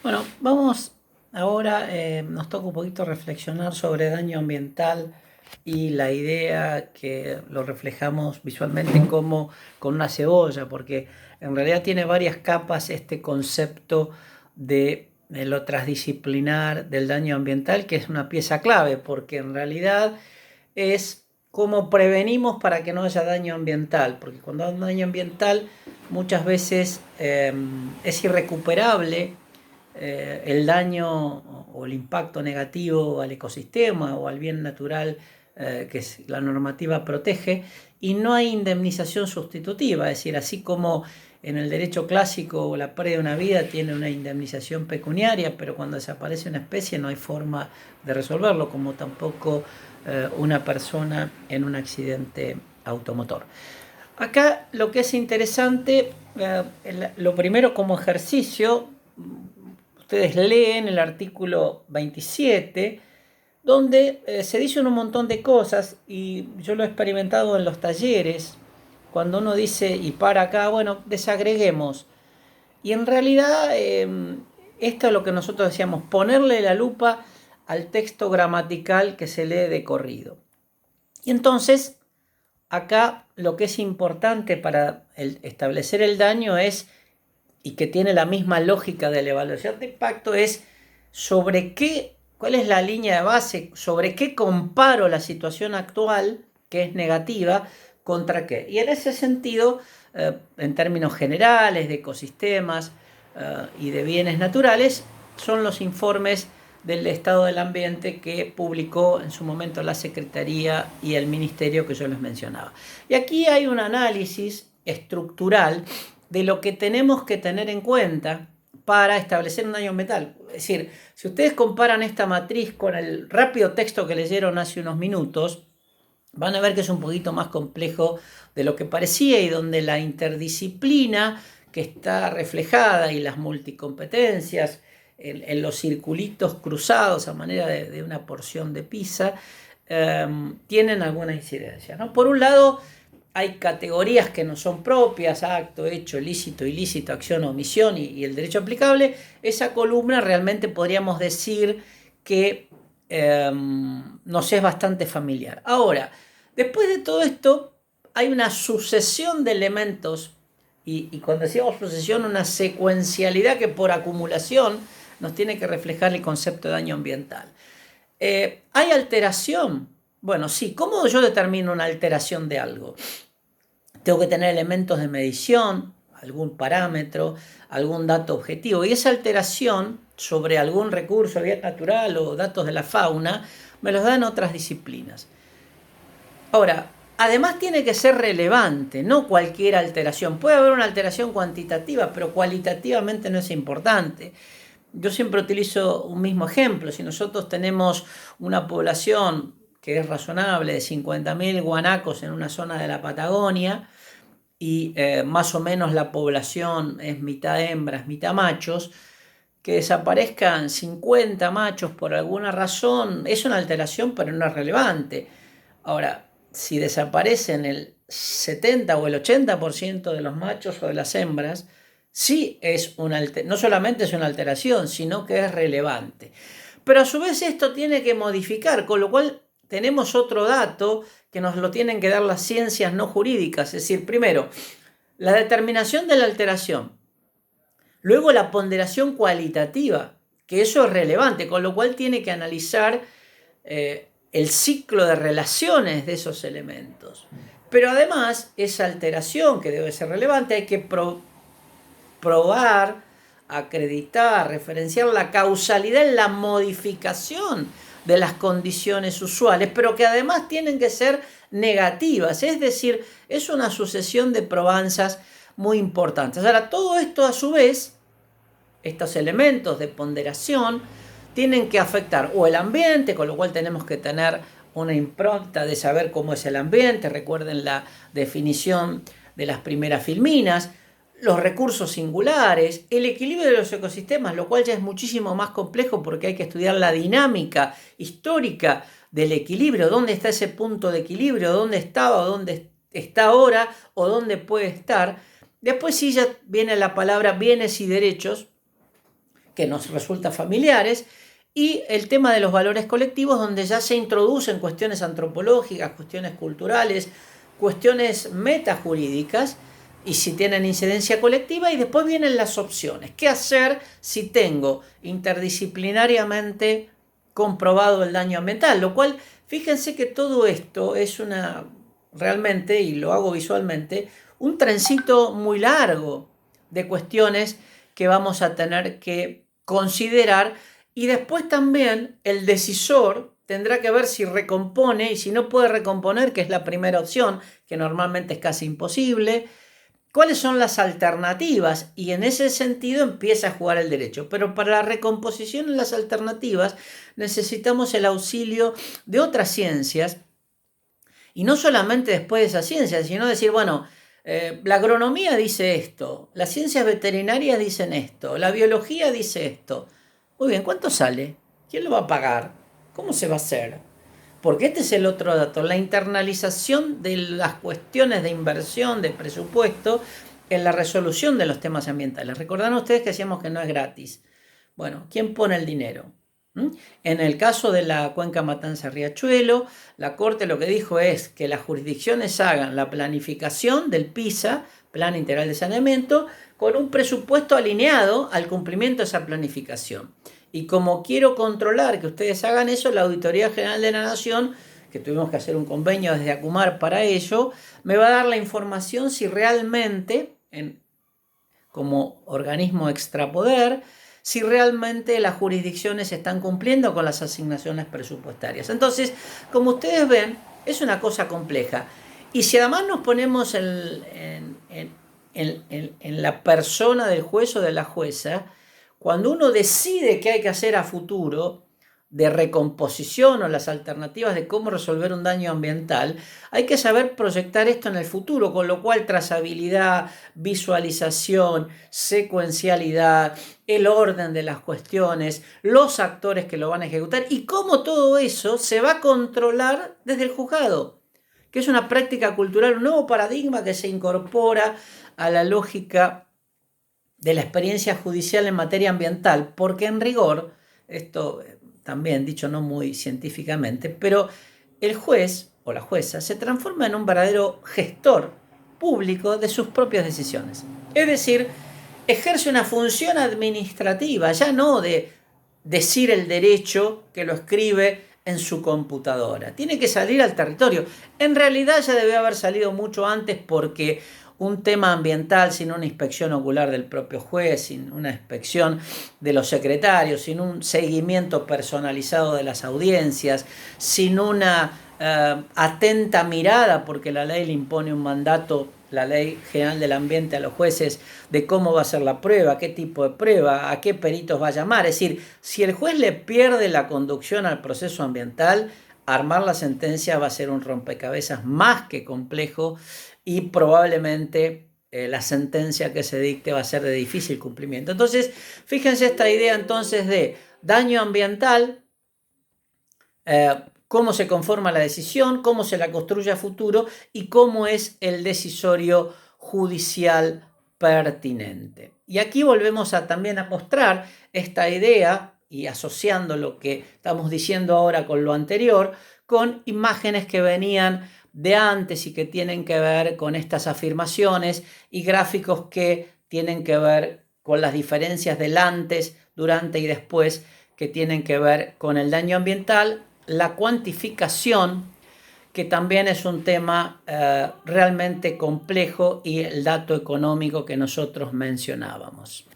Bueno, vamos ahora, nos toca un poquito reflexionar sobre daño ambiental y la idea que lo reflejamos visualmente como con una cebolla, porque en realidad tiene varias capas este concepto de lo transdisciplinar del daño ambiental, que es una pieza clave, porque en realidad es cómo prevenimos para que no haya daño ambiental, porque cuando hay daño ambiental muchas veces es irrecuperable el daño o el impacto negativo al ecosistema o al bien natural que la normativa protege, y no hay indemnización sustitutiva, es decir, así como en el derecho clásico la pérdida de una vida tiene una indemnización pecuniaria, pero cuando desaparece una especie no hay forma de resolverlo, como tampoco una persona en un accidente automotor. Acá lo que es interesante, lo primero como ejercicio, ustedes leen el artículo 27, donde se dicen un montón de cosas, y yo lo he experimentado en los talleres, cuando uno dice, y para acá, bueno, desagreguemos. Y en realidad, esto es lo que nosotros decíamos, ponerle la lupa al texto gramatical que se lee de corrido. Y entonces, acá lo que es importante para establecer el daño es, y que tiene la misma lógica de la evaluación de impacto, es sobre qué, cuál es la línea de base, sobre qué comparo la situación actual, que es negativa, contra qué. Y en ese sentido, en términos generales de ecosistemas y de bienes naturales, son los informes del estado del ambiente que publicó en su momento la Secretaría y el Ministerio que yo les mencionaba. Y aquí hay un análisis estructural de lo que tenemos que tener en cuenta para establecer un daño ambiental. Es decir, si ustedes comparan esta matriz con el rápido texto que leyeron hace unos minutos, van a ver que es un poquito más complejo de lo que parecía, y donde la interdisciplina que está reflejada y las multicompetencias en los circulitos cruzados a manera de una porción de pizza tienen alguna incidencia, ¿no? Por un lado, hay categorías que no son propias: acto, hecho, lícito, ilícito, acción, omisión y el derecho aplicable. Esa columna realmente podríamos decir que nos es bastante familiar. Ahora, después de todo esto, hay una sucesión de elementos, y cuando decíamos sucesión, una secuencialidad que por acumulación nos tiene que reflejar el concepto de daño ambiental. ¿Hay alteración? Bueno, sí. ¿Cómo yo determino una alteración de algo? Tengo que tener elementos de medición, algún parámetro, algún dato objetivo. Y esa alteración sobre algún recurso, bien natural o datos de la fauna, me los dan otras disciplinas. Ahora, además tiene que ser relevante, no cualquier alteración. Puede haber una alteración cuantitativa, pero cualitativamente no es importante. Yo siempre utilizo un mismo ejemplo. Si nosotros tenemos una población que es razonable de 50.000 guanacos en una zona de la Patagonia, y más o menos la población es mitad hembras, mitad machos, que desaparezcan 50 machos por alguna razón es una alteración, pero no es relevante. Ahora, si desaparecen el 70 o el 80% de los machos o de las hembras, sí es no solamente es una alteración, sino que es relevante. Pero a su vez esto tiene que modificar, con lo cual tenemos otro dato que nos lo tienen que dar las ciencias no jurídicas. Es decir, primero, la determinación de la alteración. Luego la ponderación cualitativa, que eso es relevante, con lo cual tiene que analizar el ciclo de relaciones de esos elementos. Pero además, esa alteración, que debe ser relevante, hay que probar, acreditar, referenciar la causalidad en la modificación de las condiciones usuales, pero que además tienen que ser negativas. Es decir, es una sucesión de probanzas muy importantes. Ahora, todo esto a su vez, estos elementos de ponderación, tienen que afectar o el ambiente, con lo cual tenemos que tener una impronta de saber cómo es el ambiente. Recuerden la definición de las primeras filminas, los recursos singulares, el equilibrio de los ecosistemas, lo cual ya es muchísimo más complejo porque hay que estudiar la dinámica histórica del equilibrio, dónde está ese punto de equilibrio, dónde estaba, dónde está ahora o dónde puede estar. Después sí ya viene la palabra bienes y derechos, que nos resultan familiares, y el tema de los valores colectivos, donde ya se introducen cuestiones antropológicas, cuestiones culturales, cuestiones metajurídicas, y si tienen incidencia colectiva, y después vienen las opciones. ¿Qué hacer si tengo interdisciplinariamente comprobado el daño ambiental? Lo cual, fíjense que todo esto es realmente, y lo hago visualmente, un trencito muy largo de cuestiones que vamos a tener que considerar, y después también el decisor tendrá que ver si recompone, y si no puede recomponer, que es la primera opción, que normalmente es casi imposible, cuáles son las alternativas, y en ese sentido empieza a jugar el derecho. Pero para la recomposición en las alternativas necesitamos el auxilio de otras ciencias, y no solamente después de esas ciencias, sino decir, bueno, la agronomía dice esto, las ciencias veterinarias dicen esto, la biología dice esto. Muy bien, ¿cuánto sale? ¿Quién lo va a pagar? ¿Cómo se va a hacer? Porque este es el otro dato, la internalización de las cuestiones de inversión, de presupuesto, en la resolución de los temas ambientales. Recordarán ustedes que decíamos que no es gratis. Bueno, ¿quién pone el dinero? En el caso de la cuenca Matanza-Riachuelo, la Corte lo que dijo es que las jurisdicciones hagan la planificación del PISA, Plan Integral de Saneamiento, con un presupuesto alineado al cumplimiento de esa planificación. Y como quiero controlar que ustedes hagan eso, la Auditoría General de la Nación, que tuvimos que hacer un convenio desde ACUMAR para ello, me va a dar la información si realmente, como organismo extrapoder, si realmente las jurisdicciones están cumpliendo con las asignaciones presupuestarias. Entonces, como ustedes ven, es una cosa compleja. Y si además nos ponemos en la persona del juez o de la jueza, cuando uno decide qué hay que hacer a futuro, de recomposición o las alternativas de cómo resolver un daño ambiental, hay que saber proyectar esto en el futuro, con lo cual trazabilidad, visualización, secuencialidad, el orden de las cuestiones, los actores que lo van a ejecutar y cómo todo eso se va a controlar desde el juzgado, que es una práctica cultural, un nuevo paradigma que se incorpora a la lógica de la experiencia judicial en materia ambiental, porque en rigor, esto también dicho no muy científicamente, pero el juez o la jueza se transforma en un verdadero gestor público de sus propias decisiones. Es decir, ejerce una función administrativa, ya no de decir el derecho que lo escribe en su computadora. Tiene que salir al territorio. En realidad ya debe haber salido mucho antes, porque un tema ambiental sin una inspección ocular del propio juez, sin una inspección de los secretarios, sin un seguimiento personalizado de las audiencias, sin una atenta mirada, porque la ley le impone un mandato, la Ley General del Ambiente, a los jueces de cómo va a ser la prueba, qué tipo de prueba, a qué peritos va a llamar. Es decir, si el juez le pierde la conducción al proceso ambiental, armar la sentencia va a ser un rompecabezas más que complejo, y probablemente la sentencia que se dicte va a ser de difícil cumplimiento. Entonces, fíjense esta idea entonces de daño ambiental, cómo se conforma la decisión, cómo se la construye a futuro y cómo es el decisorio judicial pertinente. Y aquí volvemos también a mostrar esta idea, y asociando lo que estamos diciendo ahora con lo anterior, con imágenes que venían de antes y que tienen que ver con estas afirmaciones, y gráficos que tienen que ver con las diferencias del antes, durante y después, que tienen que ver con el daño ambiental, la cuantificación, que también es un tema realmente complejo, y el dato económico que nosotros mencionábamos.